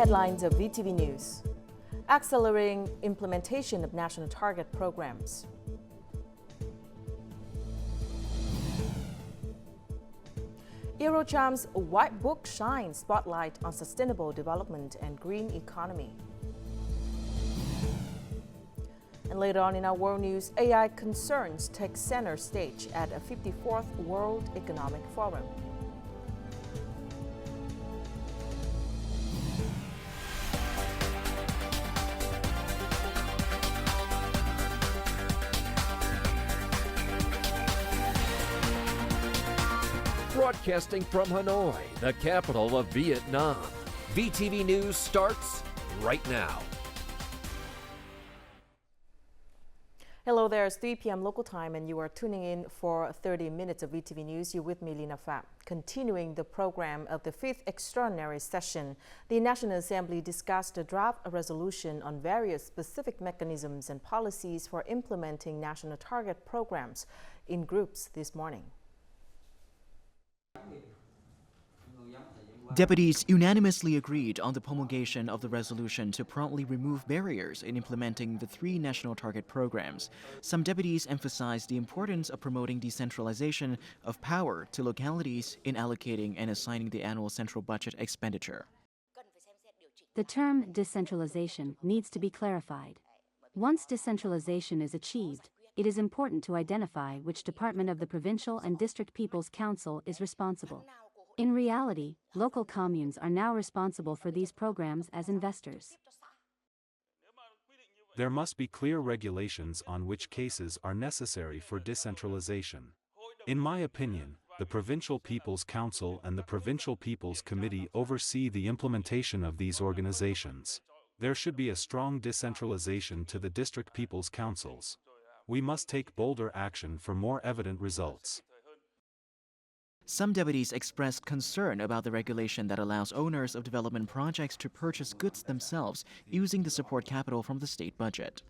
headlines of VTV News. Accelerating implementation of national target programs. EUROCHAM'S White Book shines spotlight on sustainable development and green economy. And later on in our world news, AI concerns take center stage at a 54th World Economic Forum. Broadcasting from Hanoi, the capital of Vietnam. VTV News starts right now. Hello there, it's 3 p.m. local time and you are tuning in for 30 minutes of VTV News. You're with me, Lina Phie. Continuing the program of the 5th Extraordinary Session, the National Assembly discussed a draft resolution on various specific mechanisms and policies for implementing national target programs in groups this morning. Deputies unanimously agreed on the promulgation of the resolution to promptly remove barriers in implementing the 3 national target programs. Some deputies emphasized the importance of promoting decentralization of power to localities in allocating and assigning the annual central budget expenditure. The term decentralization needs to be clarified. Once decentralization is achieved, it is important to identify which department of the provincial and district people's council is responsible. In reality, local communes are now responsible for these programs as investors. There must be clear regulations on which cases are necessary for decentralization. In my opinion, the Provincial People's Council and the Provincial People's Committee oversee the implementation of these organizations. There should be a strong decentralization to the district people's councils. We must take bolder action for more evident results. Some deputies expressed concern about the regulation that allows owners of development projects to purchase goods themselves using the support capital from the state budget.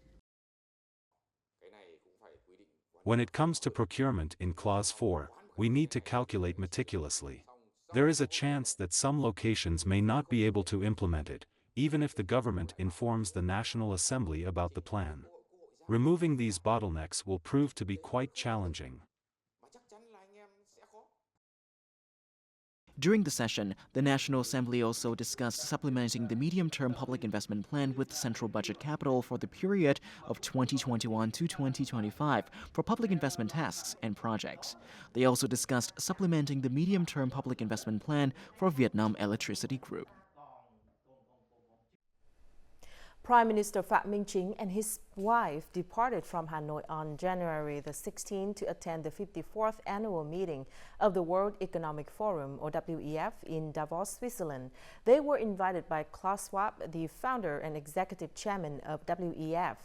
When it comes to procurement in Clause 4, we need to calculate meticulously. There is a chance that some locations may not be able to implement it, even if the government informs the National Assembly about the plan. Removing these bottlenecks will prove to be quite challenging. During the session, the National Assembly also discussed supplementing the medium-term public investment plan with central budget capital for the period of 2021 to 2025 for public investment tasks and projects. They also discussed supplementing the medium-term public investment plan for Vietnam Electricity Group. Prime Minister Phie and his wife departed from Hanoi on January the 16th to attend the 54th annual meeting of the World Economic Forum, or WEF, in Davos, Switzerland. They were invited by Klaus Schwab, the founder and executive chairman of WEF.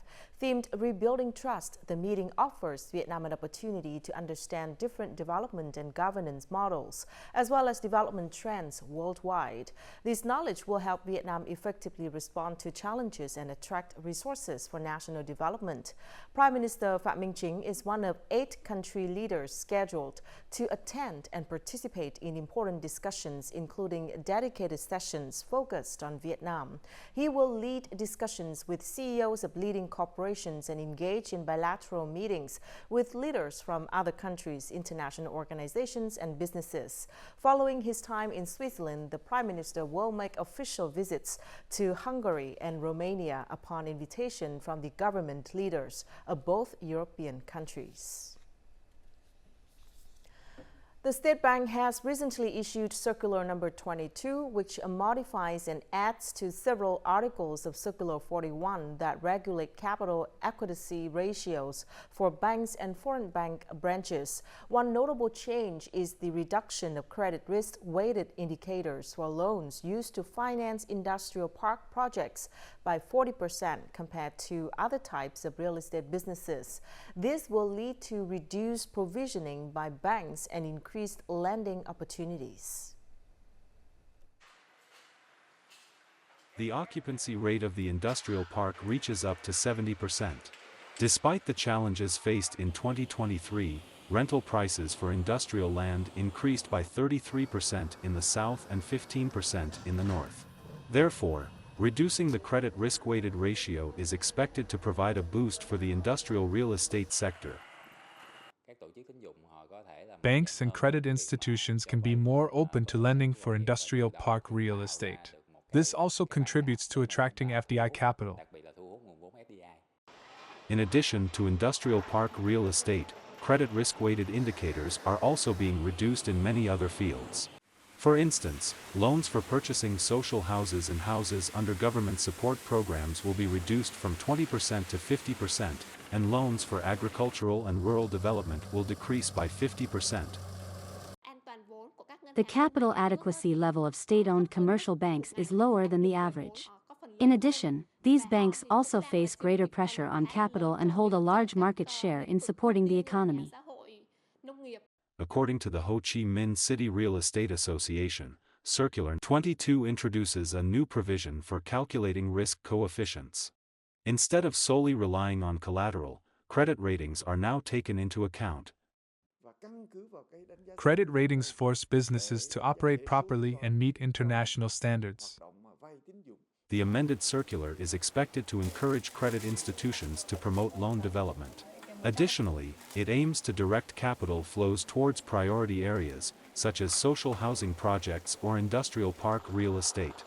Themed Rebuilding Trust, the meeting offers Vietnam an opportunity to understand different development and governance models, as well as development trends worldwide. This knowledge will help Vietnam effectively respond to challenges and attract resources for national development. Prime Minister Phie is one of 8 country leaders scheduled to attend and participate in important discussions, including dedicated sessions focused on Vietnam. He will lead discussions with CEOs of leading corporations and engage in bilateral meetings with leaders from other countries, international organizations, and businesses. Following his time in Switzerland, the Prime Minister will make official visits to Hungary and Romania upon invitation from the government leaders of both European countries. The State Bank has recently issued Circular Number 22, which modifies and adds to several articles of Circular 41 that regulate capital adequacy ratios for banks and foreign bank branches. One notable change is the reduction of credit risk-weighted indicators for loans used to finance industrial park projects by 40% compared to other types of real estate businesses. This will lead to reduced provisioning by banks and increased lending opportunities. The occupancy rate of the industrial park reaches up to 70%. Despite the challenges faced in 2023, rental prices for industrial land increased by 33% in the south and 15% in the north. Therefore, Reducing the credit risk-weighted ratio is expected to provide a boost for the industrial real estate sector. Banks and credit institutions can be more open to lending for industrial park real estate. This also contributes to attracting FDI capital. In addition to industrial park real estate, credit risk-weighted indicators are also being reduced in many other fields. For instance, loans for purchasing social houses and houses under government support programs will be reduced from 20% to 50%, and loans for agricultural and rural development will decrease by 50%. The capital adequacy level of state-owned commercial banks is lower than the average. In addition, these banks also face greater pressure on capital and hold a large market share in supporting the economy. According to the Ho Chi Minh City Real Estate Association, Circular 22 introduces a new provision for calculating risk coefficients. Instead of solely relying on collateral, credit ratings are now taken into account. Credit ratings force businesses to operate properly and meet international standards. The amended circular is expected to encourage credit institutions to promote loan development. Additionally, it aims to direct capital flows towards priority areas, such as social housing projects or industrial park real estate.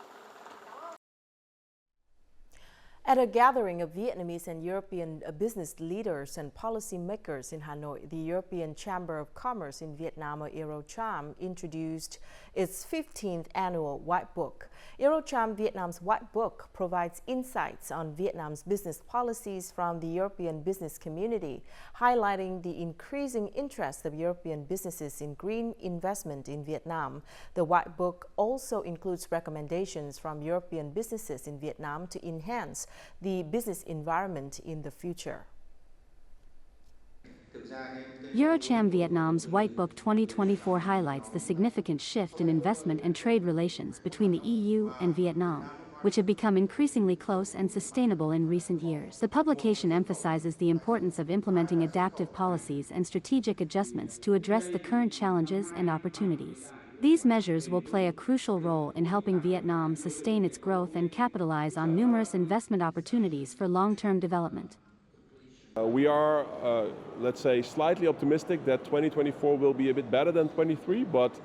At a gathering of Vietnamese and European business leaders and policymakers in Hanoi, the European Chamber of Commerce in Vietnam, or EUROCHAM, introduced its 15th annual White Book. EUROCHAM Vietnam's White Book provides insights on Vietnam's business policies from the European business community, highlighting the increasing interest of European businesses in green investment in Vietnam. The White Book also includes recommendations from European businesses in Vietnam to enhance the business environment in the future. EUROCHAM Vietnam's White Book 2024 highlights the significant shift in investment and trade relations between the EU and Vietnam, which have become increasingly close and sustainable in recent years. The publication emphasizes the importance of implementing adaptive policies and strategic adjustments to address the current challenges and opportunities. These measures will play a crucial role in helping Vietnam sustain its growth and capitalize on numerous investment opportunities for long-term development. We are, let's say, slightly optimistic that 2024 will be a bit better than 23, but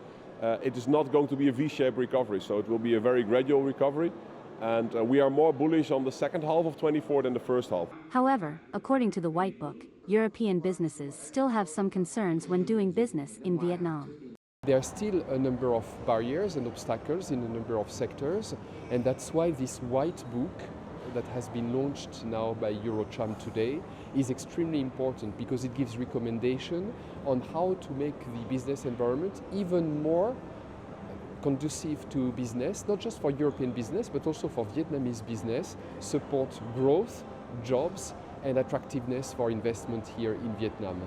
it is not going to be a V-shaped recovery, so it will be a very gradual recovery. And we are more bullish on the second half of 24 than the first half. However, according to the White Book, European businesses still have some concerns when doing business in Vietnam. There are still a number of barriers and obstacles in a number of sectors, and that's why this White Book that has been launched now by EUROCHAM today is extremely important, because it gives recommendation on how to make the business environment even more conducive to business, not just for European business, but also for Vietnamese business, support growth, jobs, and attractiveness for investment here in Vietnam.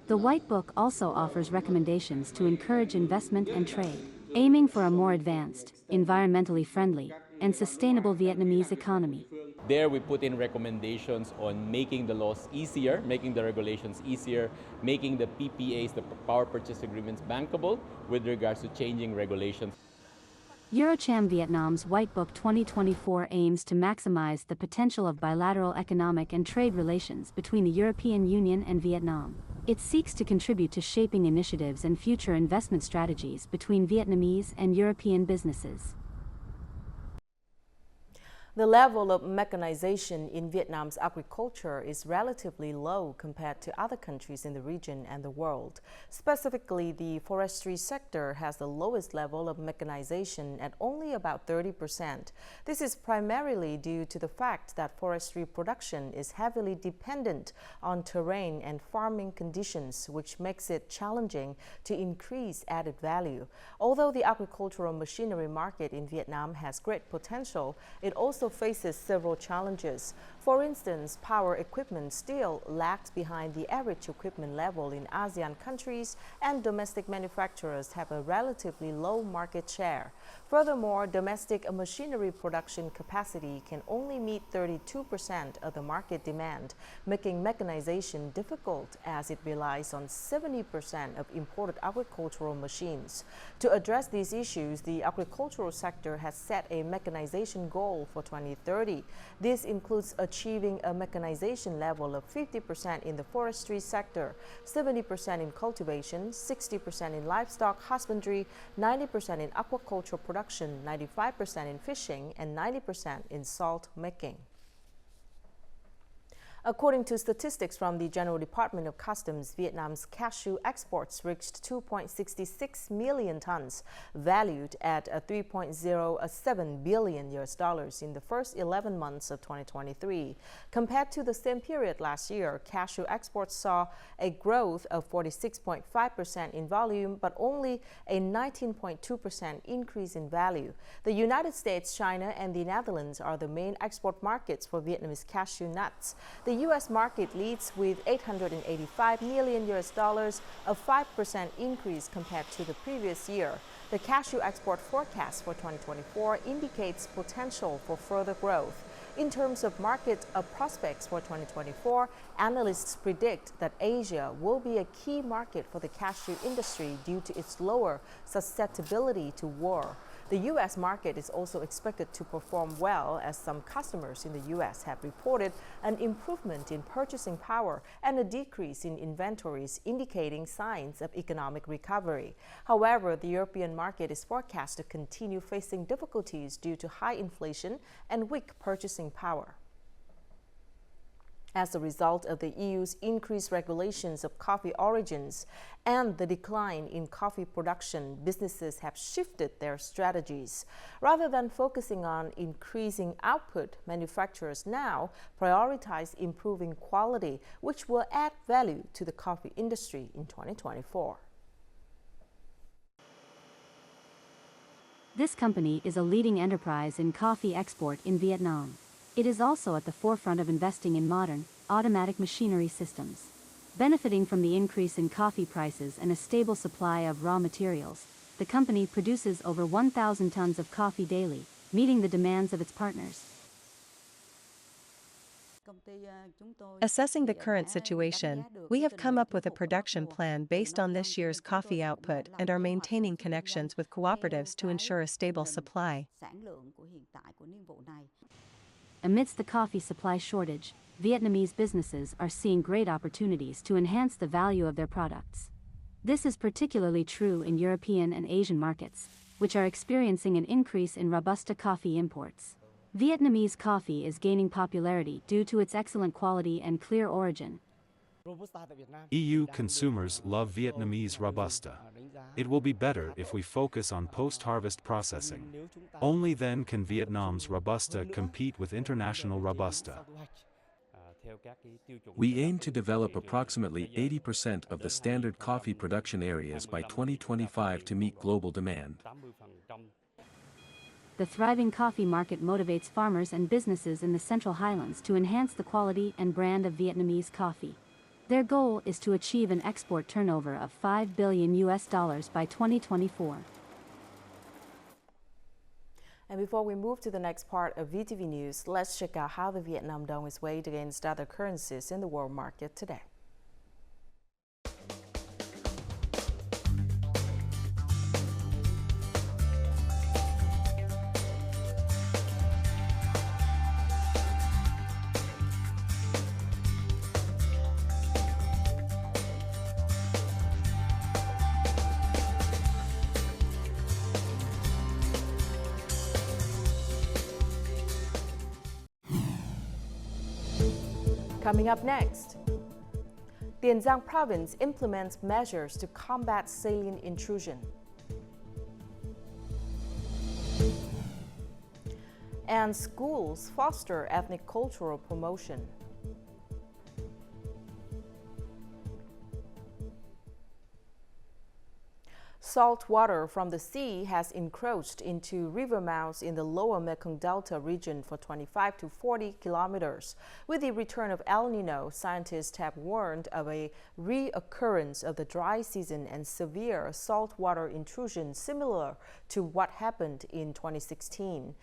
The White Book also offers recommendations to encourage investment and trade, aiming for a more advanced, environmentally friendly, and sustainable Vietnamese economy. There we put in recommendations on making the laws easier, making the regulations easier, making the PPAs, the power purchase agreements, bankable with regards to changing regulations. EUROCHAM Vietnam's White Book 2024 aims to maximize the potential of bilateral economic and trade relations between the European Union and Vietnam. It seeks to contribute to shaping initiatives and future investment strategies between Vietnamese and European businesses. The level of mechanization in Vietnam's agriculture is relatively low compared to other countries in the region and the world. Specifically, the forestry sector has the lowest level of mechanization at only about 30%. This is primarily due to the fact that forestry production is heavily dependent on terrain and farming conditions, which makes it challenging to increase added value. Although the agricultural machinery market in Vietnam has great potential, it also faces several challenges. For instance, power equipment still lags behind the average equipment level in ASEAN countries, and domestic manufacturers have a relatively low market share. Furthermore, domestic machinery production capacity can only meet 32% of the market demand, making mechanization difficult as it relies on 70% of imported agricultural machines. To address these issues, the agricultural sector has set a mechanization goal for 2030. This includes achieving a mechanization level of 50% in the forestry sector, 70% in cultivation, 60% in livestock husbandry, 90% in aquaculture production, 95% in fishing, and 90% in salt making. According to statistics from the General Department of Customs, Vietnam's cashew exports reached 2.66 million tons, valued at $3.07 billion in the first 11 months of 2023. Compared to the same period last year, cashew exports saw a growth of 46.5% in volume, but only a 19.2% increase in value. The United States, China, and the Netherlands are the main export markets for Vietnamese cashew nuts. The U.S. market leads with $885 million, a 5% increase compared to the previous year. The cashew export forecast for 2024 indicates potential for further growth. In terms of market prospects for 2024, analysts predict that Asia will be a key market for the cashew industry due to its lower susceptibility to war. The U.S. market is also expected to perform well, as some customers in the U.S. have reported an improvement in purchasing power and a decrease in inventories, indicating signs of economic recovery. However, the European market is forecast to continue facing difficulties due to high inflation and weak purchasing power. As a result of the EU's increased regulations of coffee origins and the decline in coffee production, businesses have shifted their strategies. Rather than focusing on increasing output, manufacturers now prioritize improving quality, which will add value to the coffee industry in 2024. This company is a leading enterprise in coffee export in Vietnam. It is also at the forefront of investing in modern, automatic machinery systems. Benefiting from the increase in coffee prices and a stable supply of raw materials, the company produces over 1,000 tons of coffee daily, meeting the demands of its partners. Assessing the current situation, we have come up with a production plan based on this year's coffee output and are maintaining connections with cooperatives to ensure a stable supply. Amidst the coffee supply shortage, Vietnamese businesses are seeing great opportunities to enhance the value of their products. This is particularly true in European and Asian markets, which are experiencing an increase in Robusta coffee imports. Vietnamese coffee is gaining popularity due to its excellent quality and clear origin. EU consumers love Vietnamese Robusta. It will be better if we focus on post-harvest processing. Only then can Vietnam's Robusta compete with international Robusta. We aim to develop approximately 80% of the standard coffee production areas by 2025 to meet global demand. The thriving coffee market motivates farmers and businesses in the Central Highlands to enhance the quality and brand of Vietnamese coffee. Their goal is to achieve an export turnover of $5 billion by 2024. And before we move to the next part of VTV News, let's check out how the Vietnam dong is weighed against other currencies in the world market today. Coming up next, Tiền Giang province implements measures to combat saline intrusion. And schools foster ethnic cultural promotion. Salt water from the sea has encroached into river mouths in the lower Mekong Delta region for 25 to 40 kilometers. With the return of El Nino, scientists have warned of a reoccurrence of the dry season and severe saltwater intrusion similar to what happened in 2016.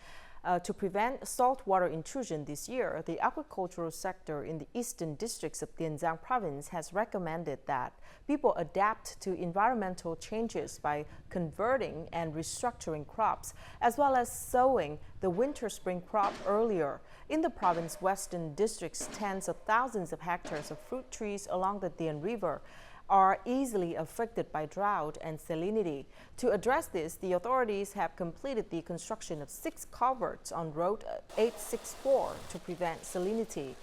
To prevent saltwater intrusion this year, the agricultural sector in the eastern districts of Tiền Giang province has recommended that people adapt to environmental changes by converting and restructuring crops, as well as sowing the winter-spring crop earlier. In the province's western districts, tens of thousands of hectares of fruit trees along the Dien River are easily affected by drought and salinity. To address this, the authorities have completed the construction of 6 culverts on Road 864 to prevent salinity.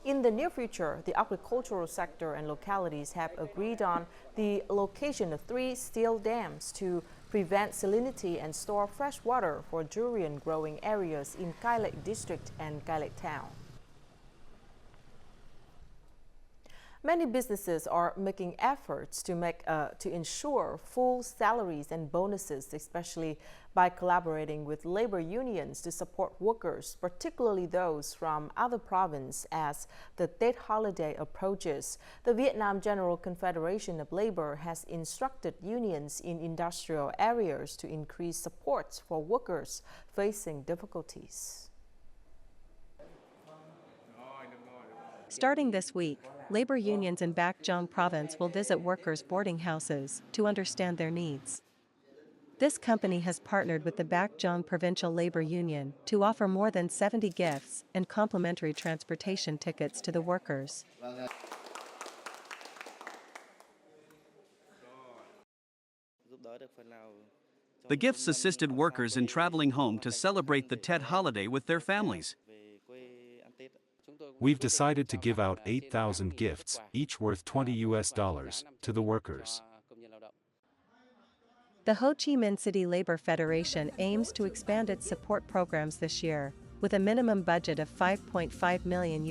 In the near future, the agricultural sector and localities have agreed on the location of 3 steel dams to prevent salinity and store fresh water for durian growing areas in Cai Lậy district and Cai Lậy town. Many businesses are making efforts to ensure full salaries and bonuses, especially by collaborating with labor unions to support workers, particularly those from other provinces, as the Tết holiday approaches. The Vietnam General Confederation of Labor has instructed unions in industrial areas to increase support for workers facing difficulties. Starting this week, labor unions in Bac Giang province will visit workers' boarding houses to understand their needs. This company has partnered with the Bac Giang Provincial Labor Union to offer more than 70 gifts and complimentary transportation tickets to the workers. The gifts assisted workers in traveling home to celebrate the Tết holiday with their families. We've decided to give out 8,000 gifts, each worth $20 to the workers. The Ho Chi Minh City Labor Federation aims to expand its support programs this year, with a minimum budget of $5.5 million.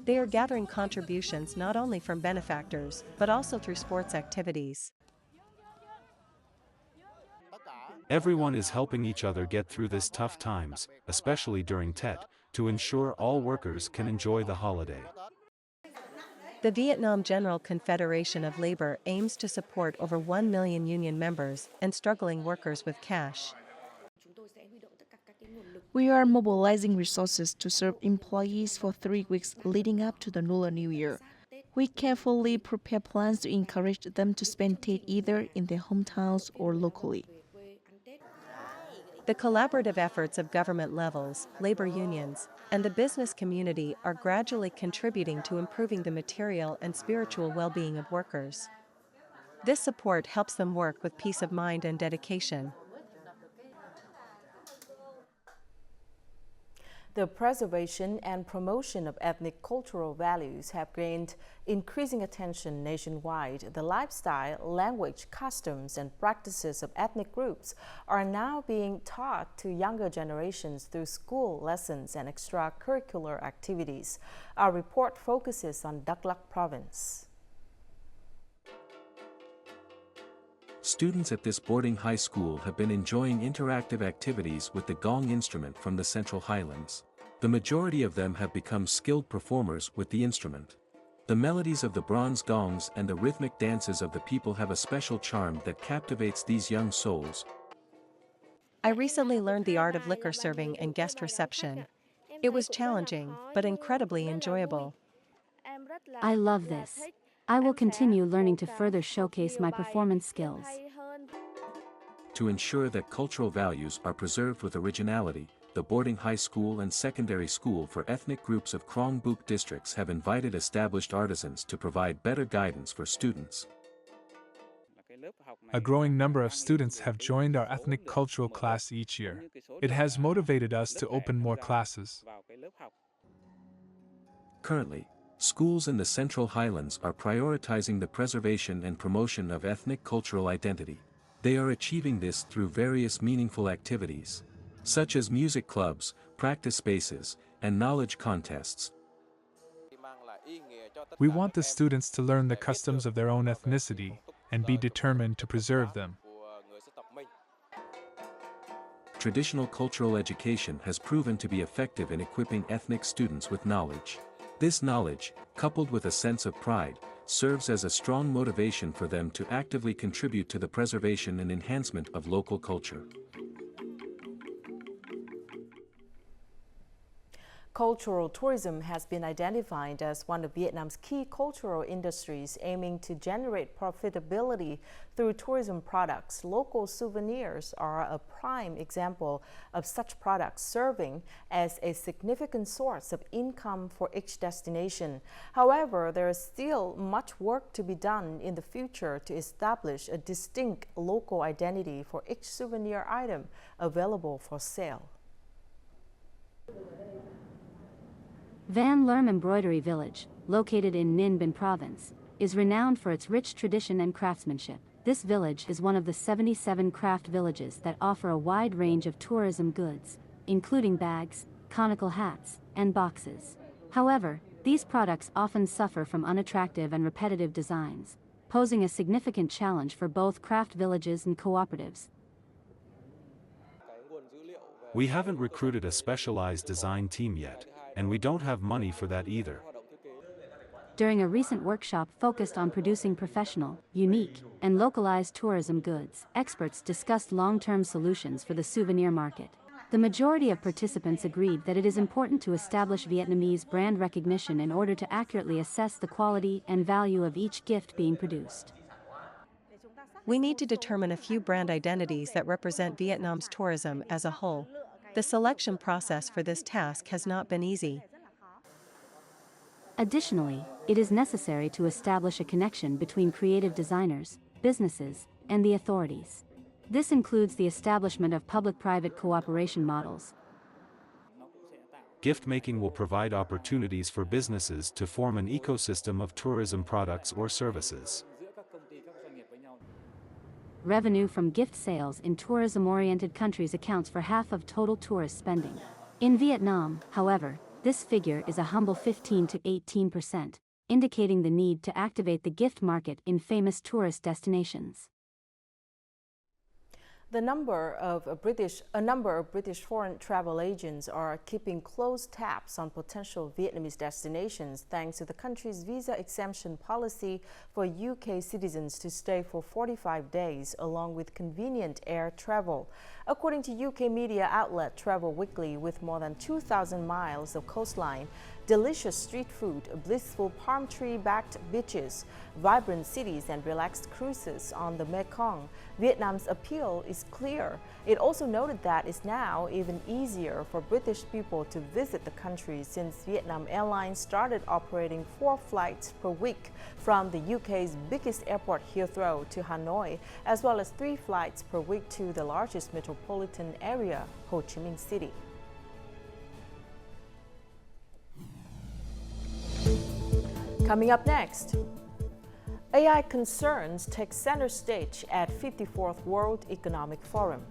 They are gathering contributions not only from benefactors, but also through sports activities. Everyone is helping each other get through this tough times, especially during Tết, to ensure all workers can enjoy the holiday. The Vietnam General Confederation of Labor aims to support over 1 million union members and struggling workers with cash. We are mobilizing resources to serve employees for 3 weeks leading up to the Lunar New Year. We carefully prepare plans to encourage them to spend Tết either in their hometowns or locally. The collaborative efforts of government levels, labor unions, and the business community are gradually contributing to improving the material and spiritual well-being of workers. This support helps them work with peace of mind and dedication. The preservation and promotion of ethnic cultural values have gained increasing attention nationwide. The lifestyle, language, customs, and practices of ethnic groups are now being taught to younger generations through school lessons and extracurricular activities. Our report focuses on Đắk Lắk province. Students at this boarding high school have been enjoying interactive activities with the gong instrument from the Central Highlands. The majority of them have become skilled performers with the instrument. The melodies of the bronze gongs and the rhythmic dances of the people have a special charm that captivates these young souls. I recently learned the art of liquor serving and guest reception. It was challenging, but incredibly enjoyable. I love this. I will continue learning to further showcase my performance skills. To ensure that cultural values are preserved with originality, the boarding high school and secondary school for ethnic groups of Krong Buk districts have invited established artisans to provide better guidance for students. A growing number of students have joined our ethnic cultural class each year. It has motivated us to open more classes. Currently, schools in the Central Highlands are prioritizing the preservation and promotion of ethnic cultural identity. They are achieving this through various meaningful activities, such as music clubs, practice spaces, and knowledge contests. We want the students to learn the customs of their own ethnicity and be determined to preserve them. Traditional cultural education has proven to be effective in equipping ethnic students with knowledge. This knowledge, coupled with a sense of pride, serves as a strong motivation for them to actively contribute to the preservation and enhancement of local culture. Cultural tourism has been identified as one of Vietnam's key cultural industries, aiming to generate profitability through tourism products. Local souvenirs are a prime example of such products, serving as a significant source of income for each destination. However, there is still much work to be done in the future to establish a distinct local identity for each souvenir item available for sale. Van Lerm Embroidery Village, located in Ninh Bình Province, is renowned for its rich tradition and craftsmanship. This village is one of the 77 craft villages that offer a wide range of tourism goods, including bags, conical hats, and boxes. However, these products often suffer from unattractive and repetitive designs, posing a significant challenge for both craft villages and cooperatives. We haven't recruited a specialized design team yet, and we don't have money for that either. During a recent workshop focused on producing professional, unique, and localized tourism goods, experts discussed long-term solutions for the souvenir market. The majority of participants agreed that it is important to establish Vietnamese brand recognition in order to accurately assess the quality and value of each gift being produced. We need to determine a few brand identities that represent Vietnam's tourism as a whole. The selection process for this task has not been easy. Additionally, it is necessary to establish a connection between creative designers, businesses, and the authorities. This includes the establishment of public-private cooperation models. Gift making will provide opportunities for businesses to form an ecosystem of tourism products or services. Revenue from gift sales in tourism-oriented countries accounts for half of total tourist spending. In Vietnam, however, this figure is a humble 15 to 18%, indicating the need to activate the gift market in famous tourist destinations. A number of British foreign travel agents are keeping close tabs on potential Vietnamese destinations thanks to the country's visa exemption policy for UK citizens to stay for 45 days, along with convenient air travel. According to UK media outlet Travel Weekly, with more than 2,000 miles of coastline, delicious street food, blissful palm tree-backed beaches, vibrant cities, and relaxed cruises on the Mekong, Vietnam's appeal is clear. It also noted that it's now even easier for British people to visit the country since Vietnam Airlines started operating 4 flights per week from the UK's biggest airport, Heathrow, to Hanoi, as well as 3 flights per week to the largest metropolitan area, Ho Chi Minh City. Coming up next, AI concerns take center stage at 54th World Economic Forum.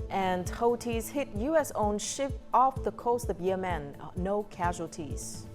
And Houthis hit U.S.-owned ship off the coast of Yemen, no casualties.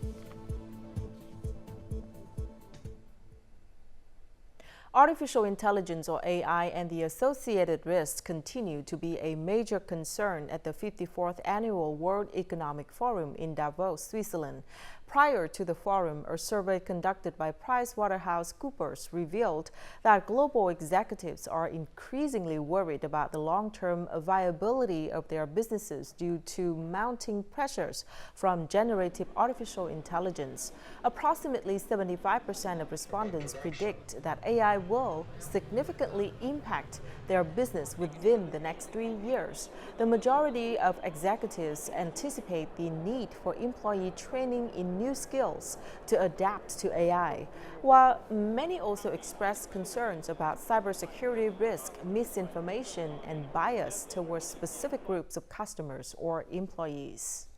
Artificial intelligence, or AI, and the associated risks continue to be a major concern at the 54th Annual World Economic Forum in Davos, Switzerland. Prior to the forum, a survey conducted by PricewaterhouseCoopers revealed that global executives are increasingly worried about the long-term viability of their businesses due to mounting pressures from generative artificial intelligence. Approximately 75% of respondents predict that AI will significantly impact their business within the next 3 years. The majority of executives anticipate the need for employee training in new skills to adapt to AI, while many also express concerns about cybersecurity risk, misinformation, and bias towards specific groups of customers or employees.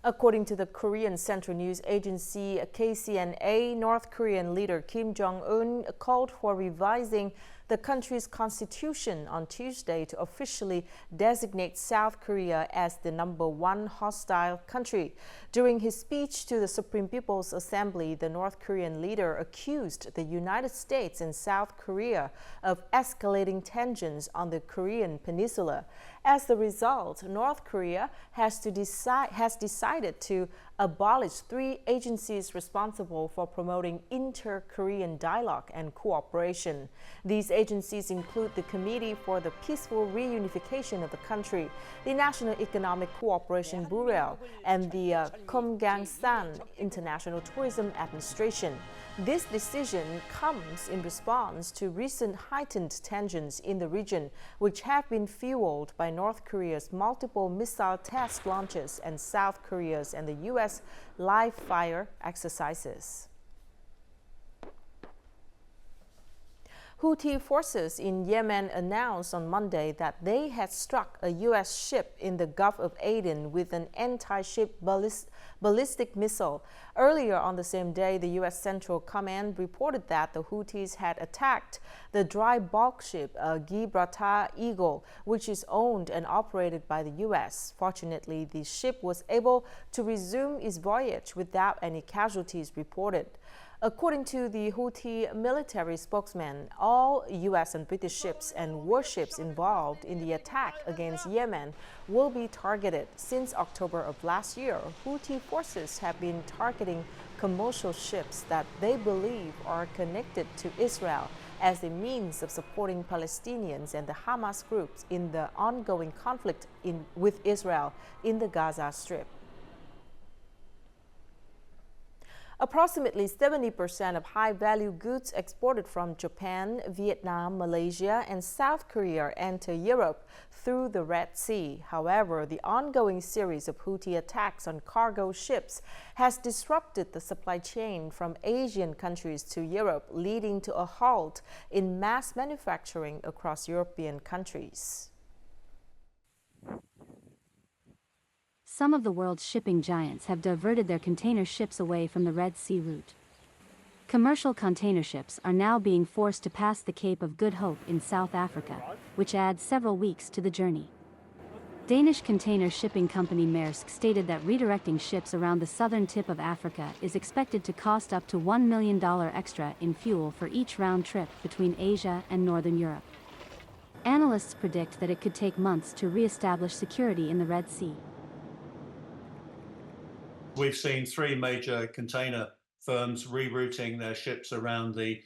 According to the Korean Central News Agency KCNA, North Korean leader Kim Jong-un called for revising the country's constitution on Tuesday to officially designate South Korea as the #1 hostile country. During his speech to the Supreme People's Assembly, the North Korean leader accused the United States and South Korea of escalating tensions on the Korean peninsula. As the result, North Korea has decided to abolish 3 agencies responsible for promoting inter-Korean dialogue and cooperation. These agencies include the Committee for the Peaceful Reunification of the Country, the National Economic Cooperation Bureau, and the Kumgangsan International Tourism Administration. This decision comes in response to recent heightened tensions in the region, which have been fueled by North Korea's multiple missile test launches and South Korea's and the U.S. live fire exercises. Houthi forces in Yemen announced on Monday that they had struck a U.S. ship in the Gulf of Aden with an anti-ship ballistic missile. Earlier on the same day, the U.S. Central Command reported that the Houthis had attacked the dry bulk ship Gibraltar Eagle, which is owned and operated by the U.S. Fortunately, the ship was able to resume its voyage without any casualties reported. According to the Houthi military spokesman, all U.S. and British ships and warships involved in the attack against Yemen will be targeted. Since October of last year, Houthi forces have been targeting commercial ships that they believe are connected to Israel as a means of supporting Palestinians and the Hamas groups in the ongoing conflict with Israel in the Gaza Strip. Approximately 70% of high-value goods exported from Japan, Vietnam, Malaysia, and South Korea enter Europe through the Red Sea. However, the ongoing series of Houthi attacks on cargo ships has disrupted the supply chain from Asian countries to Europe, leading to a halt in mass manufacturing across European countries. Some of the world's shipping giants have diverted their container ships away from the Red Sea route. Commercial container ships are now being forced to pass the Cape of Good Hope in South Africa, which adds several weeks to the journey. Danish container shipping company Maersk stated that redirecting ships around the southern tip of Africa is expected to cost up to $1 million extra in fuel for each round trip between Asia and Northern Europe. Analysts predict that it could take months to re-establish security in the Red Sea. We've seen 3 major container firms rerouting their ships around the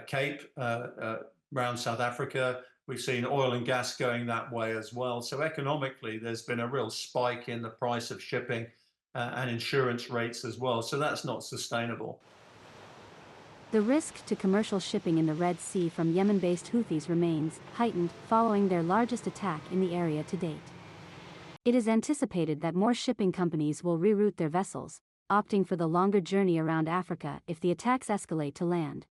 Cape, around South Africa. We've seen oil and gas going that way as well. So economically, there's been a real spike in the price of shipping and insurance rates as well. So that's not sustainable. The risk to commercial shipping in the Red Sea from Yemen-based Houthis remains heightened following their largest attack in the area to date. It is anticipated that more shipping companies will reroute their vessels, opting for the longer journey around Africa if the attacks escalate to land.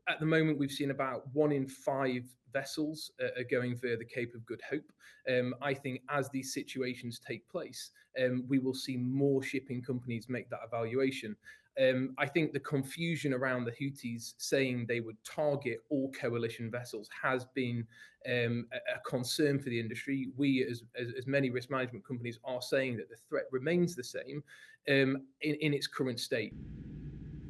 At the moment, we've seen about 1 in 5 vessels are going via the Cape of Good Hope. I think as these situations take place, we will see more shipping companies make that evaluation. I think the confusion around the Houthis saying they would target all coalition vessels has been a concern for the industry. We, as many risk management companies, are saying that the threat remains the same in its current state.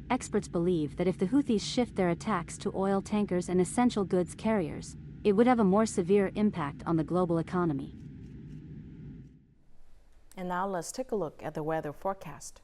Experts believe that if the Houthis shift their attacks to oil tankers and essential goods carriers, it would have a more severe impact on the global economy. And now let's take a look at the weather forecast.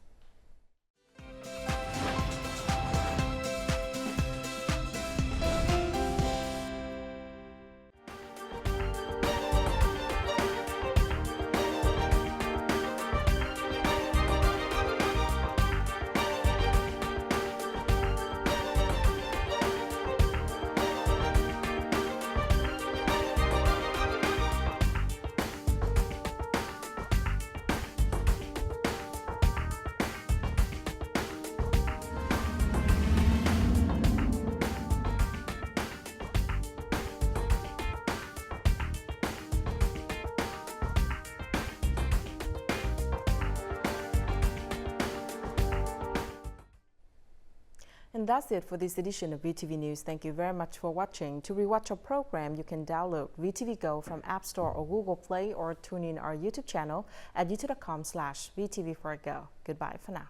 And that's it for this edition of VTV News. Thank you very much for watching. To rewatch our program, you can download VTVgo from App Store or Google Play, or tune in our YouTube channel at youtube.com/VTV4go. Goodbye for now.